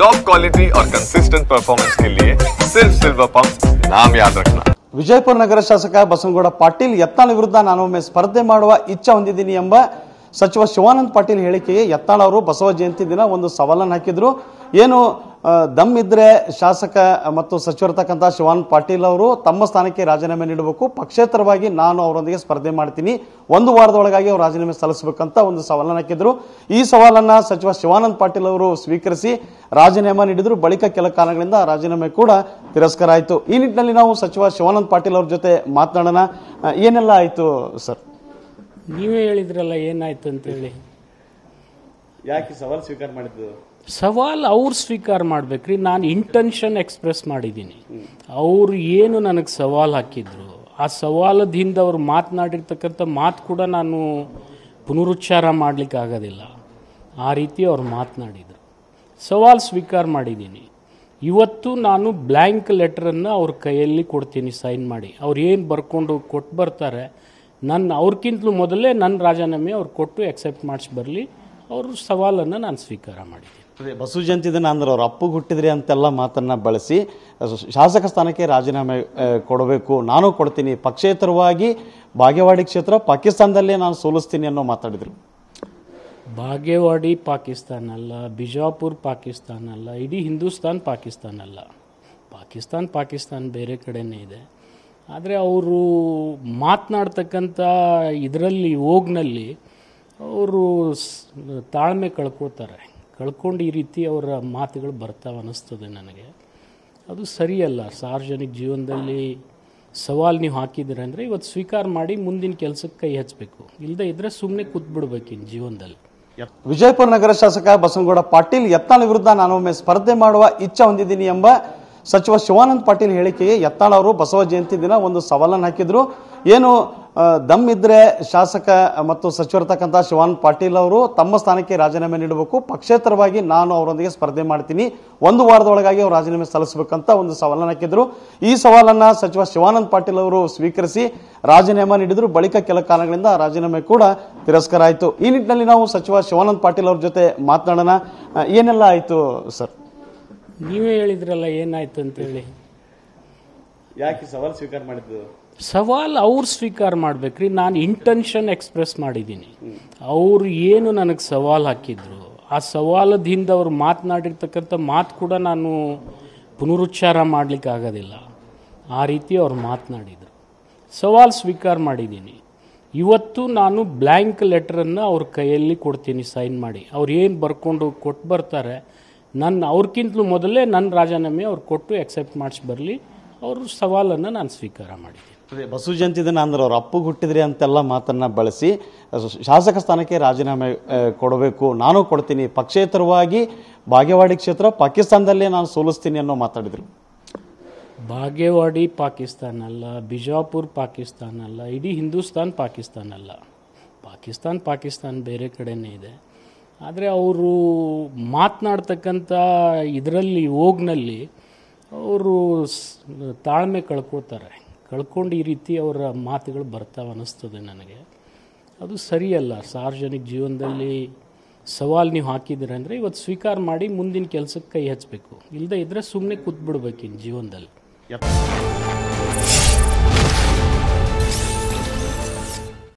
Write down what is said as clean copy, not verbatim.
Top quality और consistent performance के लिए सिर्फ सिल्वर पंप नाम याद रखना। ವಿಜಯಪುರ ನಗರ ಶಾಸಕ ಬಸನಗೌಡ ಪಾಟೀಲ್ ಯತ್ನಾಳ ವಿರುದ್ಧ ನಾನೊಮ್ಮೆ ಸ್ಪರ್ಧೆ ಮಾಡುವ ಇಚ್ಛೆ ಹೊಂದಿದ್ದೀನಿ ಎಂಬ ಸಚಿವ ಶಿವಾನಂದ ಪಾಟೀಲ್ ಹೇಳಿಕೆಗೆ ಯತ್ನಾಳ ಅವರು ಬಸವ ಜಯಂತಿ ದಿನ ಒಂದು ಸವಾಲನ್ನು ಹಾಕಿದ್ರು. ಏನು ದಮ್ ಇದ್ರೆ ಶಾಸಕ ಮತ್ತು ಸಚಿವರ್ತಕ್ಕಂಥ ಶಿವಾನಂದ ಪಾಟೀಲ್ ಅವರು ತಮ್ಮ ಸ್ಥಾನಕ್ಕೆ ರಾಜೀನಾಮೆ ನೀಡಬೇಕು, ಪಕ್ಷೇತರವಾಗಿ ನಾನು ಅವರೊಂದಿಗೆ ಸ್ಪರ್ಧೆ ಮಾಡ್ತೀನಿ, ಒಂದು ವಾರದೊಳಗಾಗಿ ಅವರು ರಾಜೀನಾಮೆ ಸಲ್ಲಿಸಬೇಕಂತ ಒಂದು ಸವಾಲನ್ನು ಹಾಕಿದ್ರು. ಈ ಸವಾಲನ್ನು ಸಚಿವ ಶಿವಾನಂದ ಪಾಟೀಲ್ ಅವರು ಸ್ವೀಕರಿಸಿ ರಾಜೀನಾಮೆ ನೀಡಿದ್ರು. ಬಳಿಕ ಕೆಲ ಕಾರಣಗಳಿಂದ ರಾಜೀನಾಮೆ ಕೂಡ ತಿರಸ್ಕಾರ ಆಯಿತು. ಈ ನಿಟ್ಟಿನಲ್ಲಿ ನಾವು ಸಚಿವ ಶಿವಾನಂದ ಪಾಟೀಲ್ ಅವ್ರ ಜೊತೆ ಮಾತನಾಡೋಣ. ಏನೆಲ್ಲ ಆಯಿತು ಸರ್? ನೀವೇ ಹೇಳಿದ್ರಲ್ಲ ಏನಾಯ್ತು ಅಂತೇಳಿ. ಯಾಕೆ ಸವಾಲು ಸ್ವೀಕಾರ ಮಾಡಿದ್ದು? ಸವಾಲು ಅವ್ರು ಸ್ವೀಕಾರ ಮಾಡ್ಬೇಕ್ರಿ. ನಾನು ಇಂಟೆನ್ಷನ್ ಎಕ್ಸ್ಪ್ರೆಸ್ ಮಾಡಿದ್ದೀನಿ. ಅವರು ಏನು ನನಗೆ ಸವಾಲು ಹಾಕಿದ್ರು, ಆ ಸವಾಲದಿಂದ ಅವ್ರು ಮಾತನಾಡಿರ್ತಕ್ಕಂಥ ಮಾತು ಕೂಡ ನಾನು ಪುನರುಚ್ಚಾರ ಮಾಡಲಿಕ್ಕೆ ಆಗೋದಿಲ್ಲ. ಆ ರೀತಿ ಅವ್ರು ಮಾತನಾಡಿದರು. ಸವಾಲು ಸ್ವೀಕಾರ ಮಾಡಿದ್ದೀನಿ. ಇವತ್ತು ನಾನು ಬ್ಲ್ಯಾಂಕ್ ಲೆಟ್ರನ್ನು ಅವ್ರ ಕೈಯಲ್ಲಿ ಕೊಡ್ತೀನಿ ಸೈನ್ ಮಾಡಿ. ಅವ್ರು ಏನು ಬರ್ಕೊಂಡು ಕೊಟ್ಟು ಬರ್ತಾರೆ, ಅವ್ರಿಗಿಂತಲೂ ಮೊದಲೇ ನನ್ನ ರಾಜೀನಾಮೆ ಅವ್ರು ಕೊಟ್ಟು ಎಕ್ಸೆಪ್ಟ್ ಮಾಡಿಸಿ ಬರಲಿ. ಅವ್ರ ಸವಾಲನ್ನು ನಾನು ಸ್ವೀಕಾರ ಮಾಡಿದ್ದೀನಿ. ಬಸವ ಜಯಂತಿ ದಿನ ಅಂದ್ರೆ ಅವ್ರು ಅಪ್ಪಗೆ ಹುಟ್ಟಿದ್ರಿ ಅಂತೆಲ್ಲ ಮಾತನ್ನ ಬಳಸಿ ಶಾಸಕ ಸ್ಥಾನಕ್ಕೆ ರಾಜೀನಾಮೆ ಕೊಡಬೇಕು, ನಾನು ಕೊಡ್ತೀನಿ, ಪಕ್ಷೇತರವಾಗಿ ಬಾಗೇವಾಡಿ ಕ್ಷೇತ್ರ ಪಾಕಿಸ್ತಾನದಲ್ಲೇ ನಾನು ಸೋಲಿಸ್ತೀನಿ ಅನ್ನೋ ಮಾತಾಡಿದ್ರು. ಬಾಗೇವಾಡಿ ಪಾಕಿಸ್ತಾನ ಅಲ್ಲ, ಬಿಜಾಪುರ್ ಪಾಕಿಸ್ತಾನ ಅಲ್ಲ, ಇಡೀ ಹಿಂದೂಸ್ತಾನ್ ಪಾಕಿಸ್ತಾನ ಅಲ್ಲ. ಪಾಕಿಸ್ತಾನ ಬೇರೆ ಕಡೆನೇ ಇದೆ. ಆದರೆ ಅವರು ಮಾತನಾಡ್ತಕ್ಕಂಥ ಇದರಲ್ಲಿ ಹೋಗ್ನಲ್ಲಿ ಅವರು ತಾಳ್ಮೆ ಕಳ್ಕೊಂಡು ಈ ರೀತಿ ಅವರ ಮಾತುಗಳು ಬರ್ತಾವೆ ಅನ್ನಿಸ್ತದೆ ನನಗೆ. ಅದು ಸರಿಯಲ್ಲ. ಸಾರ್ವಜನಿಕ ಜೀವನದಲ್ಲಿ ಸವಾಲು ನೀವು ಹಾಕಿದ್ದೀರ ಅಂದರೆ ಇವತ್ತು ಸ್ವೀಕಾರ ಮಾಡಿ ಮುಂದಿನ ಕೆಲಸಕ್ಕೆ ಕೈ ಹಚ್ಚಬೇಕು. ಇಲ್ಲದೆ ಇದ್ದರೆ ಸುಮ್ಮನೆ ಕೂತ್ಬಿಡ್ಬೇಕಿನ್ನು ಜೀವನದಲ್ಲಿ. ವಿಜಯಪುರ ನಗರ ಶಾಸಕ ಬಸನಗೌಡ ಪಾಟೀಲ್ ಯತ್ನಾಳ ವಿರುದ್ಧ ನಾನೊಮ್ಮೆ ಸ್ಪರ್ಧೆ ಮಾಡುವ ಇಚ್ಛೆ ಹೊಂದಿದ್ದೀನಿ ಎಂಬ ಸಚಿವ ಶಿವಾನಂದ ಪಾಟೀಲ್ ಹೇಳಿಕೆಗೆ ಯತ್ನಾಳ ಅವರು ಬಸವ ಜಯಂತಿ ದಿನ ಒಂದು ಸವಾಲನ್ನು ಹಾಕಿದ್ರು. ಏನು ದಮ್ ಇದ್ರೆ ಶಾಸಕ ಮತ್ತು ಸಚಿವರ್ತಕ್ಕಂಥ ಶಿವಾನಂದ ಪಾಟೀಲ್ ಅವರು ತಮ್ಮ ಸ್ಥಾನಕ್ಕೆ ರಾಜೀನಾಮೆ ನೀಡಬೇಕು, ಪಕ್ಷೇತರವಾಗಿ ನಾನು ಅವರೊಂದಿಗೆ ಸ್ಪರ್ಧೆ ಮಾಡ್ತೀನಿ, ಒಂದು ವಾರದೊಳಗಾಗಿ ಅವರು ರಾಜೀನಾಮೆ ಸಲ್ಲಿಸಬೇಕಂತ ಒಂದು ಸವಾಲನ್ನು ಹಾಕಿದ್ರು. ಈ ಸವಾಲನ್ನು ಸಚಿವ ಶಿವಾನಂದ ಪಾಟೀಲ್ ಅವರು ಸ್ವೀಕರಿಸಿ ರಾಜೀನಾಮೆ ನೀಡಿದ್ರು. ಬಳಿಕ ಕೆಲ ಕಾರಣಗಳಿಂದ ರಾಜೀನಾಮೆ ಕೂಡ ತಿರಸ್ಕಾರ ಆಯಿತು. ಈ ನಿಟ್ಟಿನಲ್ಲಿ ನಾವು ಸಚಿವ ಶಿವಾನಂದ ಪಾಟೀಲ್ ಅವ್ರ ಜೊತೆ ಮಾತನಾಡೋಣ. ಏನೆಲ್ಲ ಆಯಿತು ಸರ್? ನೀವೇ ಹೇಳಿದ್ರಲ್ಲ ಏನಾಯ್ತು ಅಂತೇಳಿ. ಯಾಕೆ ಸವಾಲು ಸ್ವೀಕಾರ ಮಾಡಿದ್ದು? ಸವಾಲು ಅವ್ರು ಸ್ವೀಕಾರ ಮಾಡ್ಬೇಕ್ರಿ. ನಾನು ಇಂಟೆನ್ಷನ್ ಎಕ್ಸ್ಪ್ರೆಸ್ ಮಾಡಿದ್ದೀನಿ. ಅವರು ಏನು ನನಗೆ ಸವಾಲು ಹಾಕಿದ್ರು, ಆ ಸವಾಲದಿಂದ ಅವ್ರು ಮಾತನಾಡಿರ್ತಕ್ಕಂಥ ಮಾತು ಕೂಡ ನಾನು ಪುನರುಚ್ಚಾರ ಮಾಡಲಿಕ್ಕೆ ಆಗೋದಿಲ್ಲ. ಆ ರೀತಿ ಅವ್ರು ಮಾತನಾಡಿದರು. ಸವಾಲು ಸ್ವೀಕಾರ ಮಾಡಿದ್ದೀನಿ. ಇವತ್ತು ನಾನು ಬ್ಲ್ಯಾಂಕ್ ಲೆಟ್ರನ್ನು ಅವ್ರ ಕೈಯಲ್ಲಿ ಕೊಡ್ತೀನಿ ಸೈನ್ ಮಾಡಿ. ಅವ್ರು ಏನು ಬರ್ಕೊಂಡು ಕೊಟ್ಟು ಬರ್ತಾರೆ, ಅವ್ರಿಗಿಂತಲೂ ಮೊದಲೇ ನನ್ನ ರಾಜೀನಾಮೆ ಅವ್ರು ಕೊಟ್ಟು ಎಕ್ಸೆಪ್ಟ್ ಮಾಡಿಸಿ ಬರಲಿ. ಅವ್ರ ಸವಾಲನ್ನು ನಾನು ಸ್ವೀಕಾರ ಮಾಡಿದ್ದೀನಿ. ಬಸವ ಜಯಂತಿ ದಿನ ಅಂದ್ರೆ ಅವ್ರು ಅಪ್ಪಗೆ ಹುಟ್ಟಿದ್ರಿ ಅಂತೆಲ್ಲ ಮಾತನ್ನ ಬಳಸಿ ಶಾಸಕ ಸ್ಥಾನಕ್ಕೆ ರಾಜೀನಾಮೆ ಕೊಡಬೇಕು, ನಾನು ಕೊಡ್ತೀನಿ, ಪಕ್ಷೇತರವಾಗಿ ಬಾಗೇವಾಡಿ ಕ್ಷೇತ್ರ ಪಾಕಿಸ್ತಾನದಲ್ಲೇ ನಾನು ಸೋಲಿಸ್ತೀನಿ ಅನ್ನೋ ಮಾತಾಡಿದ್ರು. ಬಾಗೇವಾಡಿ ಪಾಕಿಸ್ತಾನ ಅಲ್ಲ, ಬಿಜಾಪುರ್ ಪಾಕಿಸ್ತಾನ ಅಲ್ಲ, ಇಡೀ ಹಿಂದೂಸ್ತಾನ್ ಪಾಕಿಸ್ತಾನ ಅಲ್ಲ. ಪಾಕಿಸ್ತಾನ ಬೇರೆ ಕಡೆನೇ ಇದೆ. ಆದರೆ ಅವರು ಮಾತನಾಡ್ತಕ್ಕಂಥ ಇದರಲ್ಲಿ ಹೋಗ್ನಲ್ಲಿ ಅವರು ತಾಳ್ಮೆ ಕಳ್ಕೊಂಡು ಈ ರೀತಿ ಅವರ ಮಾತುಗಳು ಬರ್ತಾವೆ ಅನ್ನಿಸ್ತದೆ ನನಗೆ. ಅದು ಸರಿಯಲ್ಲ. ಸಾರ್ವಜನಿಕ ಜೀವನದಲ್ಲಿ ಸವಾಲು ನೀವು ಹಾಕಿದ್ದೀರ ಅಂದರೆ ಇವತ್ತು ಸ್ವೀಕಾರ ಮಾಡಿ ಮುಂದಿನ ಕೆಲಸಕ್ಕೆ ಕೈ ಹಚ್ಚಬೇಕು. ಇಲ್ಲದೆ ಇದ್ದರೆ ಸುಮ್ಮನೆ ಕೂತ್ಬಿಡ್ಬೇಕಿನ್ನು ಜೀವನದಲ್ಲಿ.